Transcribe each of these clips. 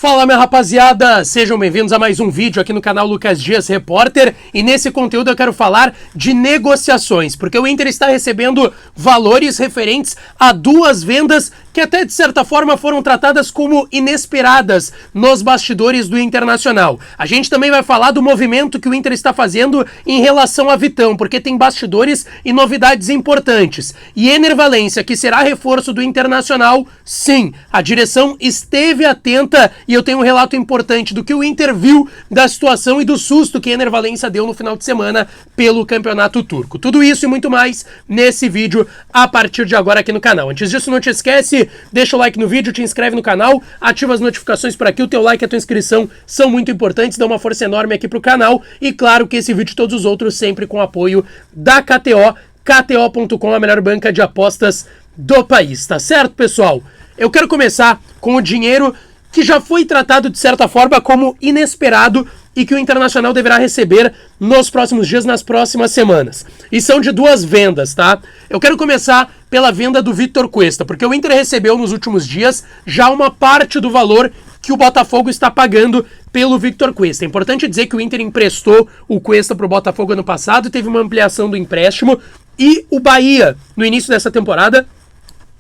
Fala, minha rapaziada, sejam bem-vindos a mais um vídeo aqui no canal Lucas Dias Repórter, e nesse conteúdo eu quero falar de negociações, porque o Inter está recebendo valores referentes a duas vendas que até de certa forma foram tratadas como inesperadas nos bastidores do Internacional. A gente também vai falar do movimento que o Inter está fazendo em relação a Vitão, porque tem bastidores e novidades importantes. E Ener Valencia, que será reforço do Internacional, sim, a direção esteve atenta e eu tenho um relato importante do que o Inter viu da situação e do susto que Ener Valencia deu no final de semana pelo Campeonato Turco. Tudo isso e muito mais nesse vídeo a partir de agora aqui no canal. Antes disso, não te esquece, deixa o like no vídeo, te inscreve no canal, ativa as notificações por aqui, o teu like e a tua inscrição são muito importantes, dá uma força enorme aqui pro canal, e claro que esse vídeo e todos os outros sempre com apoio da KTO, KTO.com, a melhor banca de apostas do país, tá certo, pessoal? Eu quero começar com o dinheiro que já foi tratado de certa forma como inesperado e que o Internacional deverá receber nos próximos dias, nas próximas semanas. E são de duas vendas, tá? Eu quero começar pela venda do Victor Cuesta, porque o Inter recebeu nos últimos dias já uma parte do valor que o Botafogo está pagando pelo Victor Cuesta. É importante dizer que o Inter emprestou o Cuesta para o Botafogo ano passado, teve uma ampliação do empréstimo, e o Bahia, no início dessa temporada,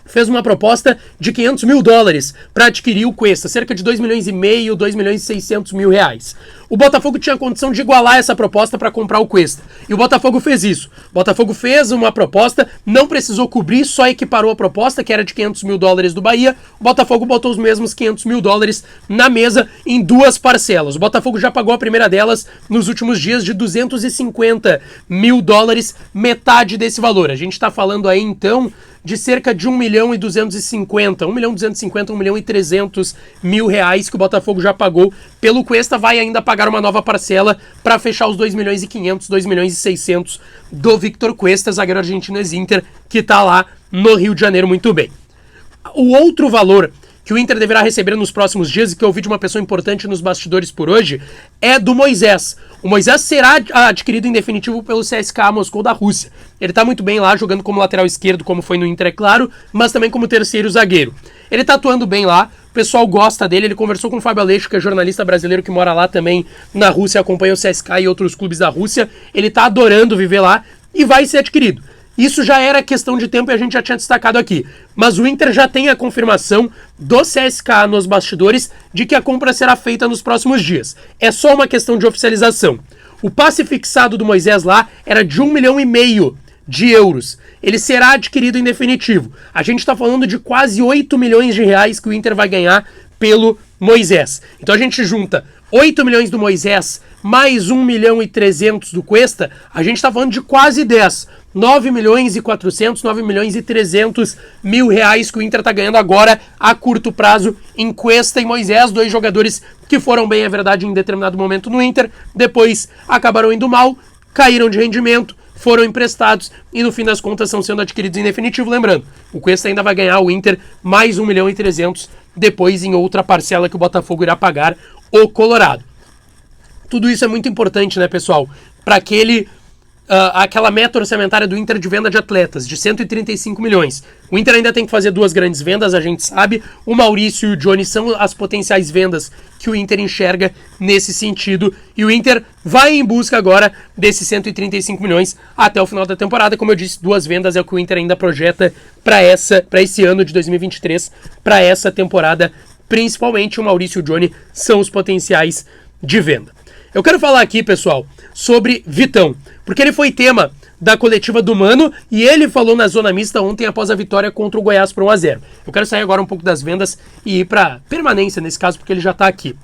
fez uma proposta de 500 mil dólares para adquirir o Cuesta, cerca de 2 milhões e meio, 2 milhões e 600 mil reais. O Botafogo tinha condição de igualar essa proposta para comprar o Cuesta, e o Botafogo fez isso. O Botafogo fez uma proposta, não precisou cobrir, só equiparou a proposta, que era de 500 mil dólares do Bahia. O Botafogo botou os mesmos 500 mil dólares na mesa em duas parcelas. O Botafogo já pagou a primeira delas nos últimos dias de 250 mil dólares, metade desse valor. A gente está falando aí então de cerca de 1 milhão e 250, 1 milhão e 250, 1 milhão e 300 mil reais que o Botafogo já pagou pelo Cuesta. Vai ainda pagar uma nova parcela para fechar os 2 milhões e 500, 2 milhões e 600 do Victor Cuesta, zagueiro argentino ex-Inter, que tá lá no Rio de Janeiro muito bem. O outro valor que o Inter deverá receber nos próximos dias, e que eu ouvi de uma pessoa importante nos bastidores por hoje, é do Moisés. O Moisés será adquirido em definitivo pelo CSKA Moscou da Rússia. Ele tá muito bem lá, jogando como lateral esquerdo, como foi no Inter, é claro, mas também como terceiro zagueiro. Ele tá atuando bem lá, o pessoal gosta dele, ele conversou com o Fábio Aleixo, que é jornalista brasileiro que mora lá também na Rússia, acompanha o CSKA e outros clubes da Rússia. Ele tá adorando viver lá e vai ser adquirido. Isso já era questão de tempo e a gente já tinha destacado aqui. Mas o Inter já tem a confirmação do CSKA nos bastidores de que a compra será feita nos próximos dias. É só uma questão de oficialização. O passe fixado do Moisés lá era de 1,5 milhão de euros. Ele será adquirido em definitivo. A gente está falando de quase 8 milhões de reais que o Inter vai ganhar pelo Moisés. Então a gente junta 8 milhões do Moisés mais 1 milhão e 300 do Cuesta, a gente está falando de quase 10. 9 milhões e 400, 9 milhões e 300 mil reais que o Inter está ganhando agora a curto prazo em Cuesta e Moisés, dois jogadores que foram bem, é verdade, em determinado momento no Inter, depois acabaram indo mal, caíram de rendimento, foram emprestados e no fim das contas estão sendo adquiridos em definitivo. Lembrando, o Cuesta ainda vai ganhar o Inter mais 1 milhão e 300 depois em outra parcela que o Botafogo irá pagar o Colorado. Tudo isso é muito importante, né, pessoal? Para aquela meta orçamentária do Inter de venda de atletas, de 135 milhões. O Inter ainda tem que fazer duas grandes vendas, a gente sabe. O Maurício e o Johnny são as potenciais vendas que o Inter enxerga nesse sentido. E o Inter vai em busca agora desses 135 milhões até o final da temporada. Como eu disse, duas vendas é o que o Inter ainda projeta para esse ano de 2023, para essa temporada. Principalmente o Maurício e o Johnny são os potenciais de venda. Eu quero falar aqui, pessoal, sobre Vitão, porque ele foi tema da coletiva do Mano e ele falou na zona mista ontem após a vitória contra o Goiás por 1-0. Eu quero sair agora um pouco das vendas e ir para permanência nesse caso, porque ele já está aqui.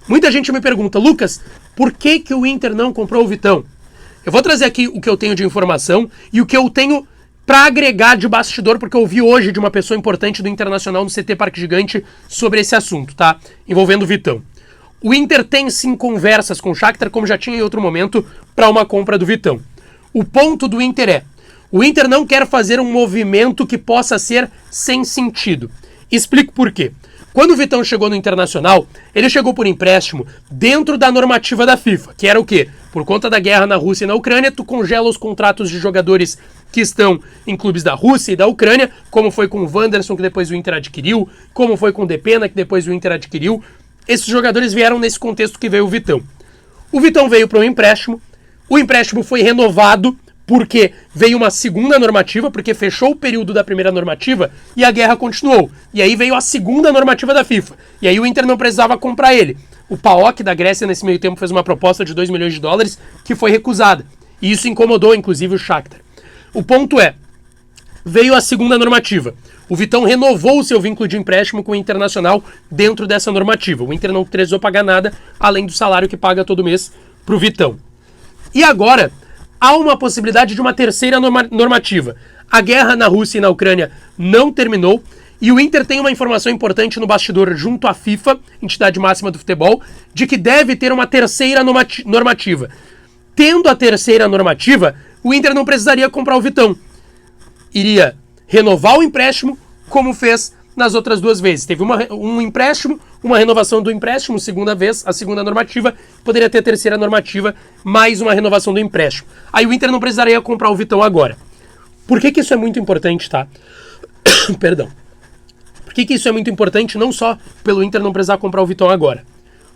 Muita gente me pergunta, Lucas, por que o Inter não comprou o Vitão? Eu vou trazer aqui o que eu tenho de informação e o que eu tenho para agregar de bastidor, porque eu ouvi hoje de uma pessoa importante do Internacional no CT Parque Gigante sobre esse assunto, tá? Envolvendo o Vitão. O Inter tem sim conversas com o Shakhtar, como já tinha em outro momento, para uma compra do Vitão. O ponto do Inter é, o Inter não quer fazer um movimento que possa ser sem sentido. Explico por quê. Quando o Vitão chegou no Internacional, ele chegou por empréstimo dentro da normativa da FIFA, que era o quê? Por conta da guerra na Rússia e na Ucrânia, tu congela os contratos de jogadores que estão em clubes da Rússia e da Ucrânia, como foi com o Wanderson, que depois o Inter adquiriu, como foi com o Depena, que depois o Inter adquiriu. esses jogadores vieram nesse contexto que veio o Vitão. O Vitão veio para um empréstimo, o empréstimo foi renovado porque veio uma segunda normativa, porque fechou o período da primeira normativa e a guerra continuou. E aí veio a segunda normativa da FIFA. E aí o Inter não precisava comprar ele. O PAOK da Grécia, nesse meio tempo, fez uma proposta de 2 milhões de dólares que foi recusada. E isso incomodou, inclusive, o Shakhtar. O ponto é, veio a segunda normativa. O Vitão renovou o seu vínculo de empréstimo com o Internacional dentro dessa normativa. O Inter não precisou pagar nada, além do salário que paga todo mês para o Vitão. E agora, há uma possibilidade de uma terceira normativa. A guerra na Rússia e na Ucrânia não terminou, e o Inter tem uma informação importante no bastidor junto à FIFA, entidade máxima do futebol, de que deve ter uma terceira normativa. Tendo a terceira normativa, o Inter não precisaria comprar o Vitão. Iria renovar o empréstimo, como fez nas outras duas vezes. Teve um empréstimo, uma renovação do empréstimo, segunda vez, a segunda normativa, poderia ter a terceira normativa, mais uma renovação do empréstimo. Aí o Inter não precisaria comprar o Vitão agora. Por que isso é muito importante, tá? Perdão. Por que isso é muito importante, não só pelo Inter não precisar comprar o Vitão agora?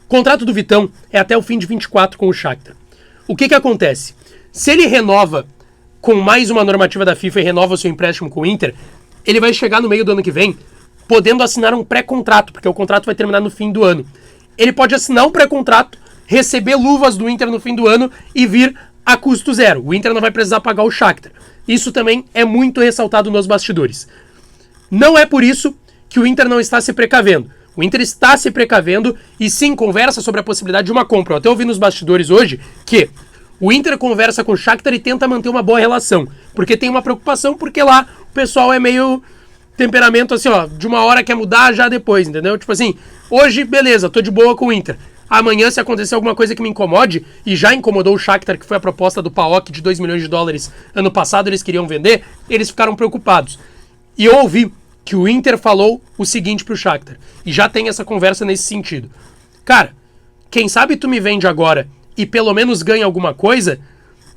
O contrato do Vitão é até o fim de 24 com o Shakhtar. O que acontece? Se ele renova com mais uma normativa da FIFA e renova o seu empréstimo com o Inter, ele vai chegar no meio do ano que vem podendo assinar um pré-contrato, porque o contrato vai terminar no fim do ano. Ele pode assinar um pré-contrato, receber luvas do Inter no fim do ano e vir a custo zero. O Inter não vai precisar pagar o Shakhtar. Isso também é muito ressaltado nos bastidores. Não é por isso que o Inter não está se precavendo. O Inter está se precavendo e sim conversa sobre a possibilidade de uma compra. Eu até ouvi nos bastidores hoje que o Inter conversa com o Shakhtar e tenta manter uma boa relação, porque tem uma preocupação, porque lá o pessoal é meio temperamento assim, ó, de uma hora quer mudar, já depois, entendeu? Tipo assim, hoje, beleza, tô de boa com o Inter. Amanhã, se acontecer alguma coisa que me incomode, e já incomodou o Shakhtar, que foi a proposta do PAOK de 2 milhões de dólares ano passado, eles queriam vender, eles ficaram preocupados. E eu ouvi que o Inter falou o seguinte pro Shakhtar, e já tem essa conversa nesse sentido. Cara, quem sabe tu me vende agora e pelo menos ganha alguma coisa,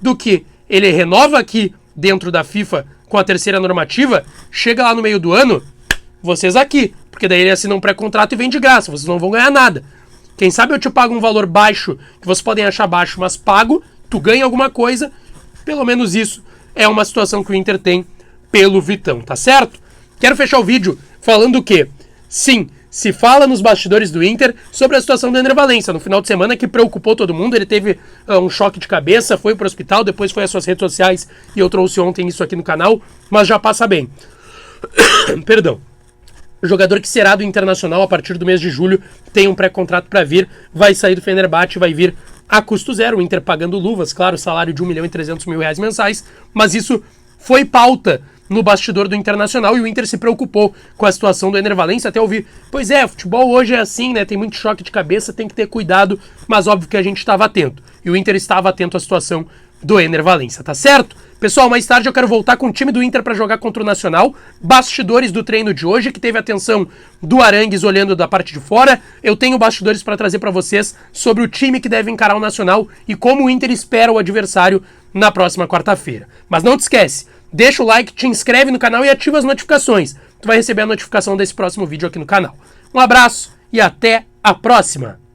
do que ele renova aqui dentro da FIFA com a terceira normativa, chega lá no meio do ano, vocês aqui, porque daí ele assina um pré-contrato e vem de graça, vocês não vão ganhar nada. Quem sabe eu te pago um valor baixo, que vocês podem achar baixo, mas pago, tu ganha alguma coisa, pelo menos isso é uma situação que o Inter tem pelo Vitão, tá certo? Quero fechar o vídeo falando que, sim, se fala nos bastidores do Inter sobre a situação do Ener Valencia no final de semana, que preocupou todo mundo. Ele teve um choque de cabeça, foi pro hospital, depois foi às suas redes sociais e eu trouxe ontem isso aqui no canal, mas já passa bem. Perdão. O jogador que será do Internacional a partir do mês de julho tem um pré-contrato para vir, vai sair do Fenerbahçe, vai vir a custo zero, o Inter pagando luvas, claro, salário de 1.300.000 reais mensais, mas isso foi pauta no bastidor do Internacional e o Inter se preocupou com a situação do Ener Valencia, até ouvir, pois é, futebol hoje é assim, né, tem muito choque de cabeça, tem que ter cuidado, mas óbvio que a gente estava atento, e o Inter estava atento à situação do Ener Valencia, tá certo? Pessoal, mais tarde eu quero voltar com o time do Inter para jogar contra o Nacional, bastidores do treino de hoje, que teve a atenção do Arangues olhando da parte de fora, eu tenho bastidores para trazer para vocês sobre o time que deve encarar o Nacional e como o Inter espera o adversário na próxima quarta-feira. Mas não te esquece, deixa o like, te inscreve no canal e ativa as notificações. Tu vai receber a notificação desse próximo vídeo aqui no canal. Um abraço e até a próxima!